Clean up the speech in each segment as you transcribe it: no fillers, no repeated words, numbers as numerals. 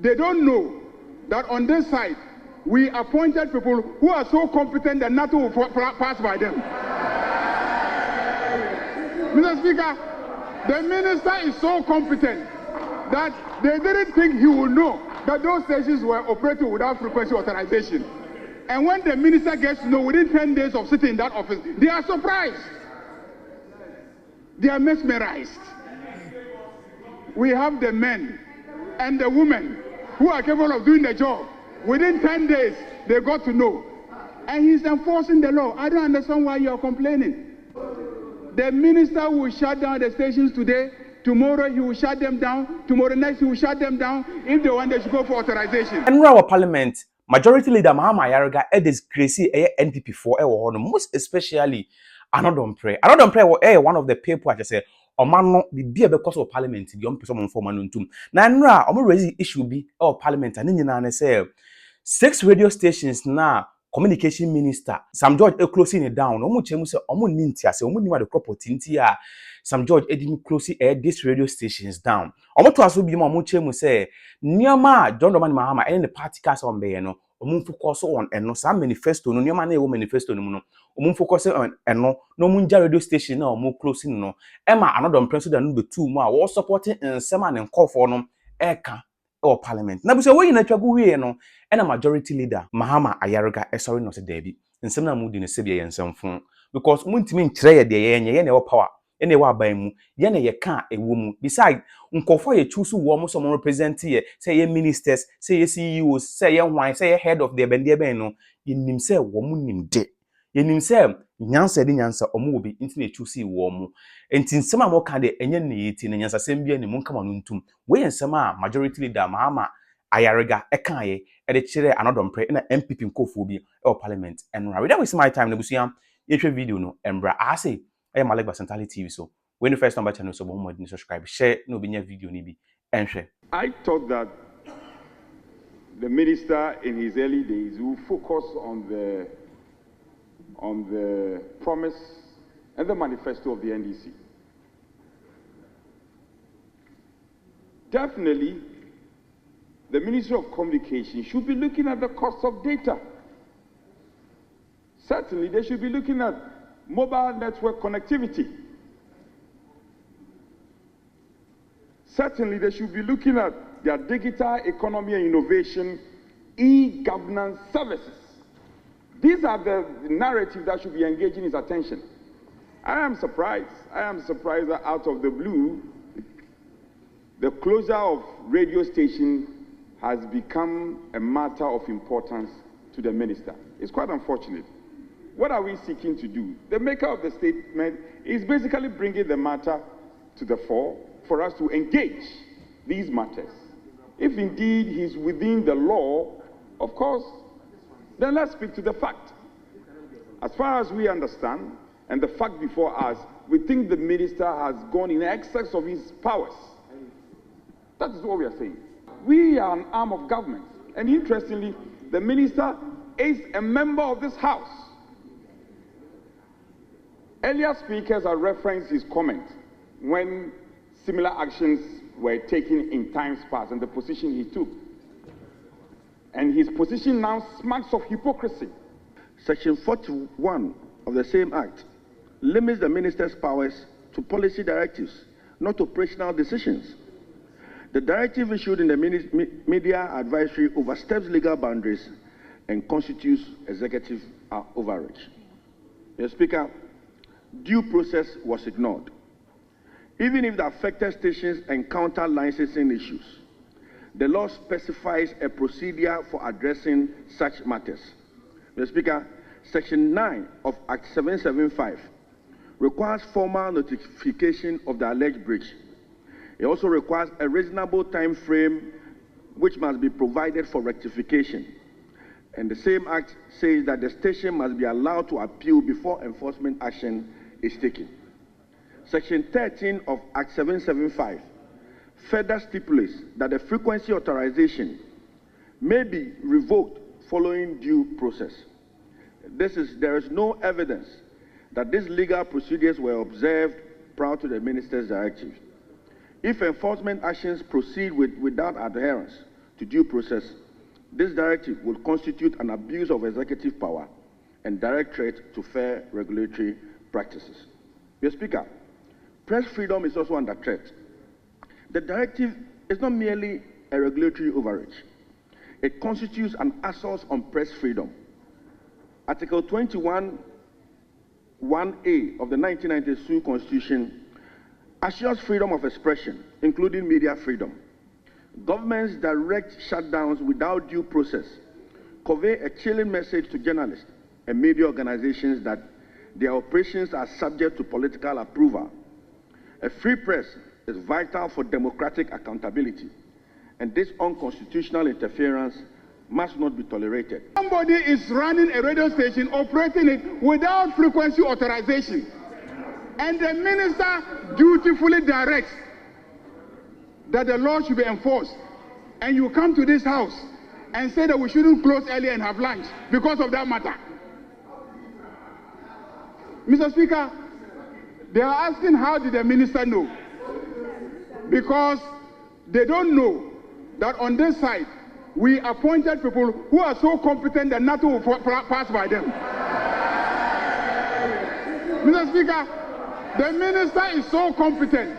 They don't know that on this side, we appointed people who are so competent that nothing will pass by them. Mr. Speaker, the minister is so competent that they didn't think he would know that those stations were operating without frequency authorization. And when the minister gets to know within 10 days of sitting in that office, they are surprised. They are mesmerized. We have the men and the women who are capable of doing the job. Within 10 days, they got to know. And he's enforcing the law. I don't understand why you are complaining. The minister will shut down the stations today. Tomorrow he will shut them down. Tomorrow next he will shut them down if they want they should go for authorization. And our parliament, majority leader mahama Disgraced NPP for most especially Annor Dompre. Annor Dompre was one of the people I just say Omano be because of parliament the person for manuntum. Na nra omo raise issue be parliament and nyina say 6 radio stations na communication minister Sam George closing it down. Omo chemu say omo ninti ase omo niwa the property nti a Sam George didn't close this radio stations down. Omo to aso bi ma omo chemu say niama John Dramani Mahama and the party cast on be no omo focus on eno some manifesto no niama na e manifesto no no omo focus on eno no munja radio station na omo closing no Emma Annor Dompre so da no be two mo a wo supporting nsema ne call for no eka or parliament. Na buso we na twagu we no and a majority leader mahama sorry no say Debbie nsem na mu di ne sebia ye nsem because muntimi nkyere ye de ye na power ene wa ban mu ye na ye ka ewo mu beside nkofo ye choose wo mo so mo represent ye say ye ministers say ye CEOs say ye hwan say ye head of the bende ben no ye nim say wo mu nim de ye nim say nyansa de nyansa omo obi nti na choose wo mu enti nsem a mo ka de enye ne yiti na nyansa sem bia ni mo nka ma no ntum we nsem a majority leader mahama ekaye de kire Annor Dompre na NPP nkofo bi parliament and we don't waste my time na busia yehwe video no embra ase malikbasintale TV so when the first number channel so bo subscribe share no binya video ni bi enhwe. I thought that the minister in his early days will focus on the promise and the manifesto of the NDC. Definitely, the Ministry of Communication should be looking at the cost of data. Certainly, they should be looking at mobile network connectivity. Certainly, they should be looking at their digital economy and innovation, e-governance services. These are the narratives that should be engaging his attention. I am surprised that out of the blue, the closure of radio stations has become a matter of importance to the minister. It's quite unfortunate. What are we seeking to do? The maker of the statement is basically bringing the matter to the fore for us to engage these matters. If indeed he's within the law, of course, then let's speak to the fact. As far as we understand, and the fact before us, we think the minister has gone in excess of his powers. That is what we are saying. We are an arm of government, and interestingly, the minister is a member of this house. Earlier speakers have referenced his comment when similar actions were taken in times past and the position he took. And his position now smacks of hypocrisy. Section 41 of the same act limits the minister's powers to policy directives, not operational decisions. The directive issued in the media advisory oversteps legal boundaries and constitutes executive overreach. Mr. Speaker, due process was ignored. Even if the affected stations encounter licensing issues, the law specifies a procedure for addressing such matters. Mr. Speaker, Section 9 of Act 775 requires formal notification of the alleged breach. It also requires a reasonable time frame which must be provided for rectification. And the same act says that the station must be allowed to appeal before enforcement action is taken. Section 13 of Act 775 further stipulates that the frequency authorization may be revoked following due process. There is no evidence that these legal procedures were observed prior to the minister's directive. If enforcement actions proceed without adherence to due process, this directive will constitute an abuse of executive power and direct threat to fair regulatory practices. Mr. Speaker, press freedom is also under threat. The directive is not merely a regulatory overreach. It constitutes an assault on press freedom. Article 21(1)(a) of the 1992 Constitution assures freedom of expression, including media freedom. Government's direct shutdowns without due process convey a chilling message to journalists and media organizations that their operations are subject to political approval. A free press is vital for democratic accountability, and this unconstitutional interference must not be tolerated. Somebody is running a radio station, operating it without frequency authorization, and the minister dutifully directs that the law should be enforced, and you come to this house and say that we shouldn't close early and have lunch because of that matter. Mr. Speaker, they are asking how did the minister know? Because they don't know that on this side, we appointed people who are so competent that nothing will pass by them. Mr. Speaker, the minister is so competent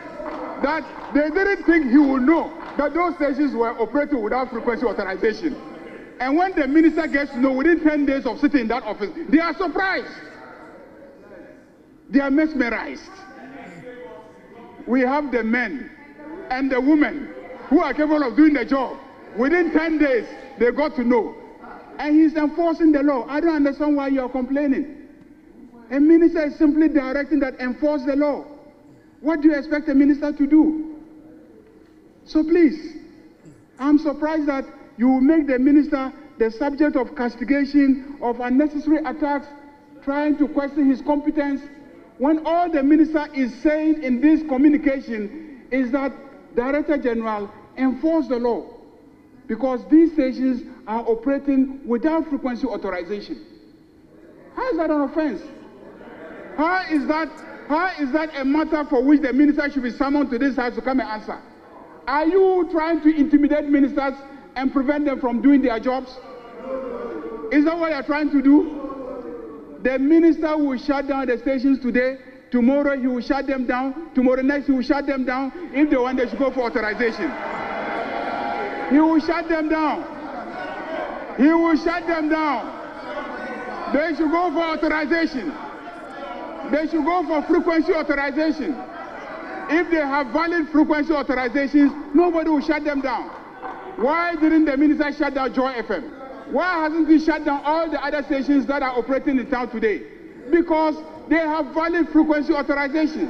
that they didn't think he would know that those stations were operating without frequency authorization. And when the minister gets to know within 10 days of sitting in that office, they are surprised. They are mesmerized. We have the men and the women who are capable of doing the job. Within 10 days, they got to know. And he's enforcing the law. I don't understand why you are complaining. A minister is simply directing that enforce the law. What do you expect a minister to do? So please, I'm surprised that you will make the minister the subject of castigation, of unnecessary attacks, trying to question his competence, when all the minister is saying in this communication is that Director General enforce the law, because these stations are operating without frequency authorization. How is that an offense? How is that a matter for which the minister should be summoned to this house to come and answer? Are you trying to intimidate ministers and prevent them from doing their jobs? Is that what you're trying to do? The minister will shut down the stations today. Tomorrow he will shut them down. Tomorrow next he will shut them down. If they want, they should go for authorization. He will shut them down. He will shut them down. They should go for authorization. They should go for frequency authorization. If they have valid frequency authorizations, nobody will shut them down. Why didn't the minister shut down Joy FM? Why hasn't he shut down all the other stations that are operating in town today? Because they have valid frequency authorization.